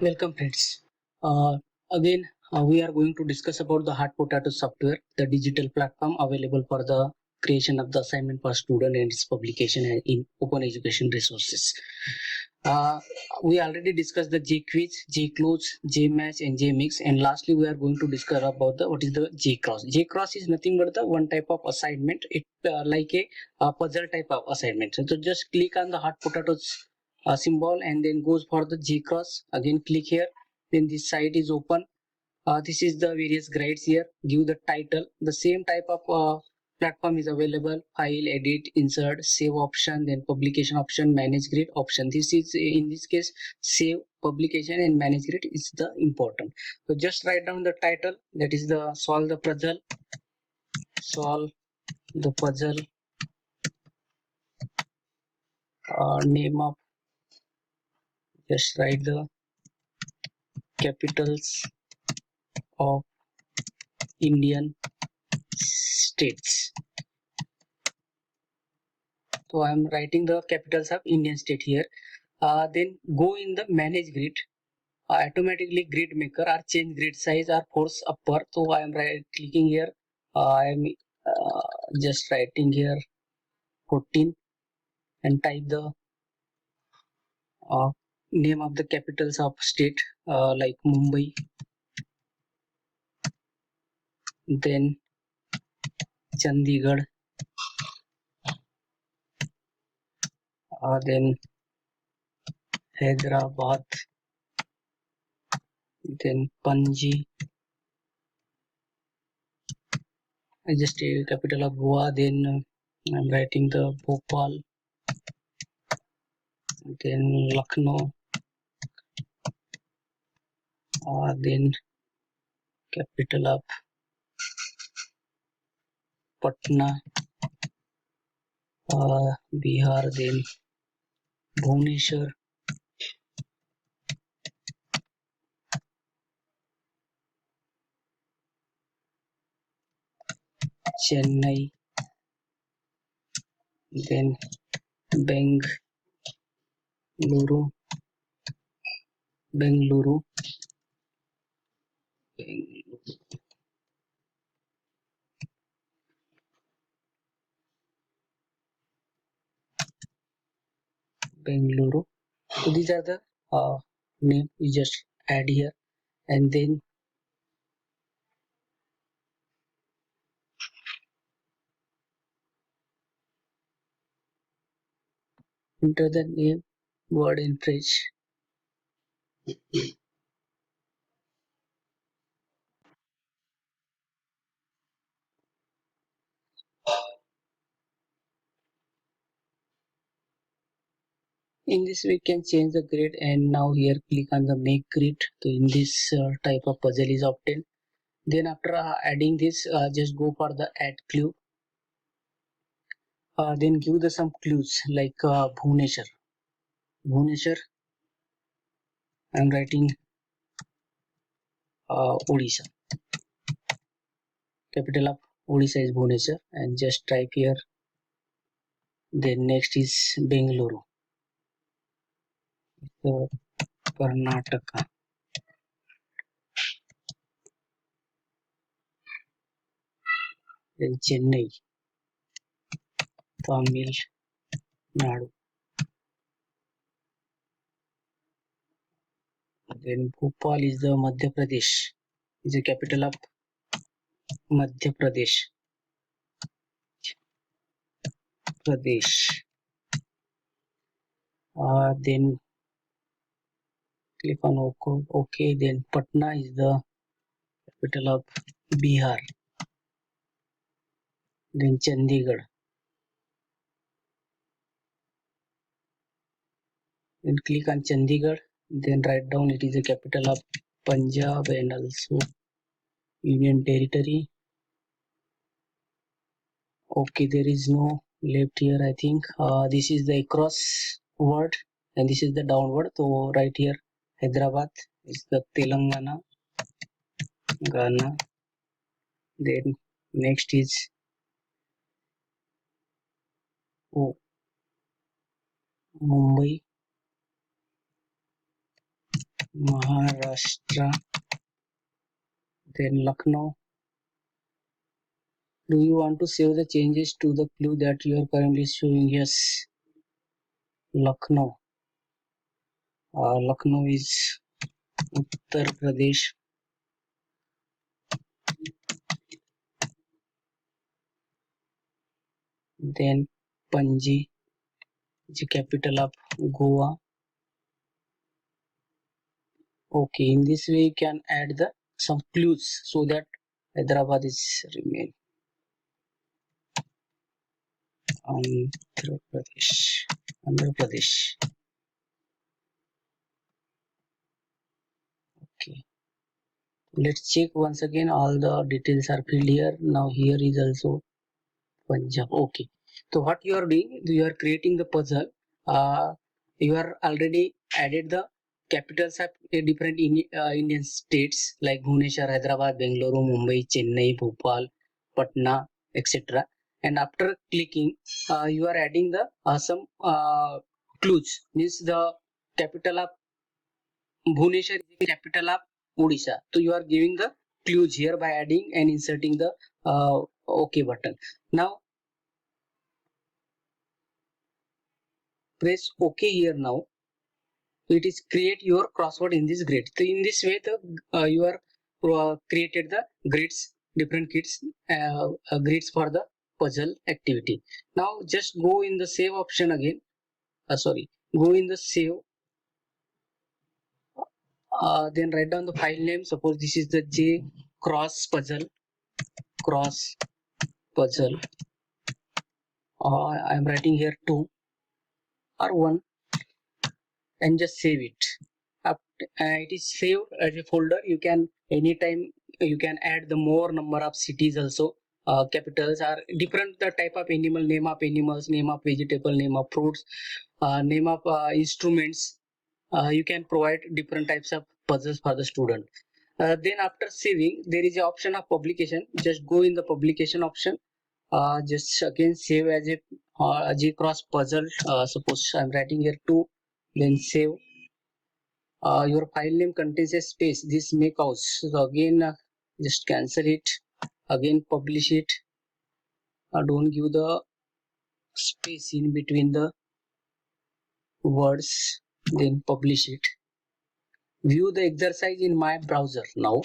Welcome friends. Again, we are going to discuss about the Hot Potato software, the digital platform available for the creation of the assignment for student and its publication in open education resources. Uh, we already discussed the JQuiz, JClose, JMatch and JMix, and lastly we are going to discuss about the what is the JCross. JCross is nothing but the one type of assignment. It like a puzzle type of assignment. So just click on the Hot Potatoes symbol and then goes for the JCross. Again click here, then this site is open. This is the various grades here. Give the title. The same type of platform is available: file, edit, insert, save option, then publication option, manage grid option. This is in this case save, publication and manage grid is the important. So just write down the title, that is the solve the puzzle. Solve the puzzle. Name of, just write the capitals of Indian states. So I am writing the capitals of Indian state here. Then go in the manage grid. Automatically grid maker or change grid size or force upper. So I am clicking here. I am just writing here 14 and type the uh, name of the capitals of state like Mumbai, then Chandigarh, then Hyderabad, then Panji. I just take capital of Goa. Then I'm writing the Bhopal, then Lucknow, then capital of Patna, Bihar, then Bhubaneswar, Chennai, then Bengaluru, Bengaluru, Bengaluru. So these are the name you just add here, and then enter the name, word and phrase. In this we can change the grid, and now here click on the make grid. So in this type of puzzle is obtained. Then after adding this, just go for the add clue. Then give the some clues like Bhubaneswar. Bhubaneswar. I'm writing Odisha. Capital of Odisha is Bhubaneswar, and just type here. Then next is Bengaluru. So Karnataka. Then Chennai, Tamil Nadu. Then Bhopal is the Madhya Pradesh. Is the capital of Madhya Pradesh. Then click on OK. Then Patna is the capital of Bihar. Then Chandigarh. Then click on Chandigarh. Then write down it is the capital of Punjab and also Union Territory. Okay, there is no left here. I think this is the across word and this is the downward. So right here Hyderabad is the Telangana, Ghana. Then next is Mumbai, Maharashtra, then Lucknow. Do you want to save the changes to the clue that you are currently showing? Yes. Lucknow. Lucknow is Uttar Pradesh. Then Panji, the capital of Goa. Okay, in this way you can add the some clues so that Hyderabad is remain. Andhra Pradesh. Andhra Pradesh. Okay. Let's check once again. All the details are filled here. Now here is also Punjab. Okay. So what you are doing? You are creating the puzzle. You are already added the capitals of different Indian states like Bhubaneswar, Hyderabad, Bengaluru, Mumbai, Chennai, Bhopal, Patna, etc. And after clicking, you are adding the some clues. Means the capital of Bhubaneswar is the capital of Odisha. So you are giving the clues here by adding and inserting the OK button. Now press OK here now. So it is create your crossword in this grid. So in this way, you are created the grids, different grids for the puzzle activity. Now just go in the save option again. Go in the save. Then write down the file name. Suppose this is the J cross puzzle. I am writing here 2 or 1 and just save it. It is saved as a folder. You can anytime you can add the more number of cities also. Capitals are different the type of animal, name of animals, name of vegetable, name of fruits, name of instruments. You can provide different types of puzzles for the student. Then after saving, there is an option of publication. Just go in the publication option. Just again save as a J cross puzzle. Suppose I'm writing here 2, then save. Your file name contains a space. This may cause. So again, just cancel it. Again, publish it. Don't give the space in between the words. Then publish it. View the exercise in my browser now.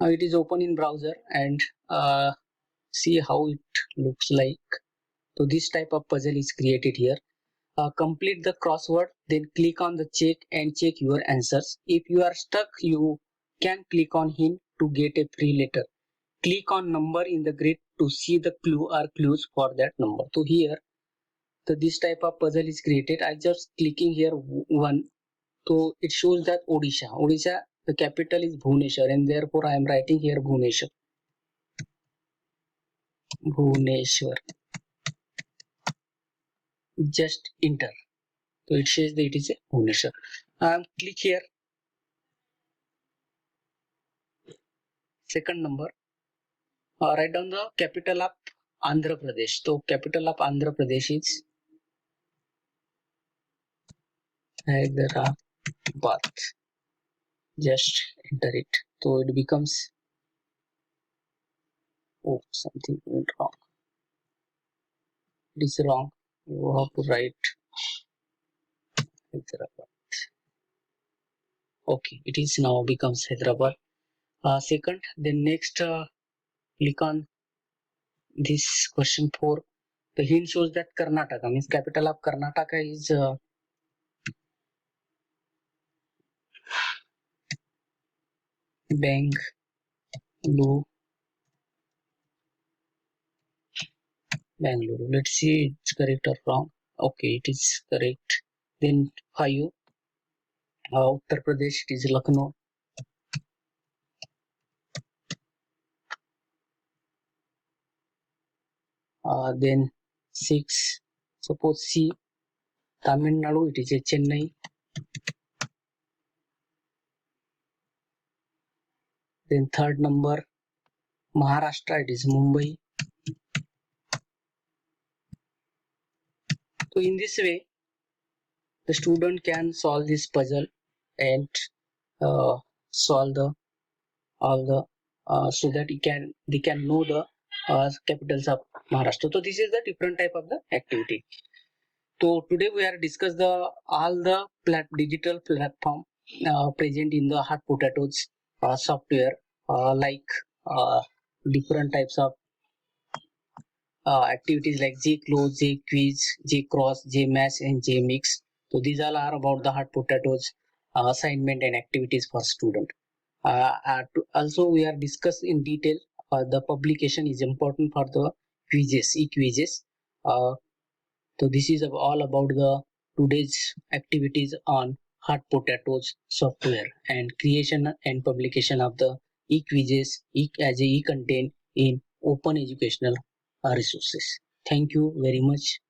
Now it is open in browser and see how it looks like. So this type of puzzle is created here. Complete the crossword, then click on the check and check your answers. If you are stuck, you can click on hint to get a free letter. Click on number in the grid to see the clue or clues for that number. So here, this type of puzzle is created. I just clicking here 1. So it shows that Odisha. Odisha, the capital is Bhubaneswar, and therefore I am writing here Bhubaneswar. Bhubaneswar. Just enter. So it says that it is a Bhubaneswar. Click here. Second number. Write down the capital of Andhra Pradesh. So capital of Andhra Pradesh is Hyderabad. Just enter it. So it becomes something went wrong. It is wrong. You have to write Hyderabad. Okay, it is now becomes Hyderabad. Second, then next click on this question 4. The hint shows that Karnataka means capital of Karnataka is Bangalore. Let's see it's correct or wrong. Okay, it is correct. Then 5. Uttar Pradesh, it is Lucknow. Then 6. Suppose C. Tamil Nadu, it is a Chennai. Then third number, Maharashtra, it is Mumbai. So in this way, the student can solve this puzzle and solve the all the so that they can know the capitals of Maharashtra. So this is the different type of the activity. So today we are discuss the all the digital platform present in the hot potatoes software like uh, different types of activities like JClose, JQuiz, JCross, JMass, and JMix. So these all are about the hot potatoes assignment and activities for student. Also, we are discuss in detail. The publication is important for the quizzes, e-quizzes. So this is all about the today's activities on hot potatoes software and creation and publication of the e-quizzes as a e-content in open educational resources. Thank you very much.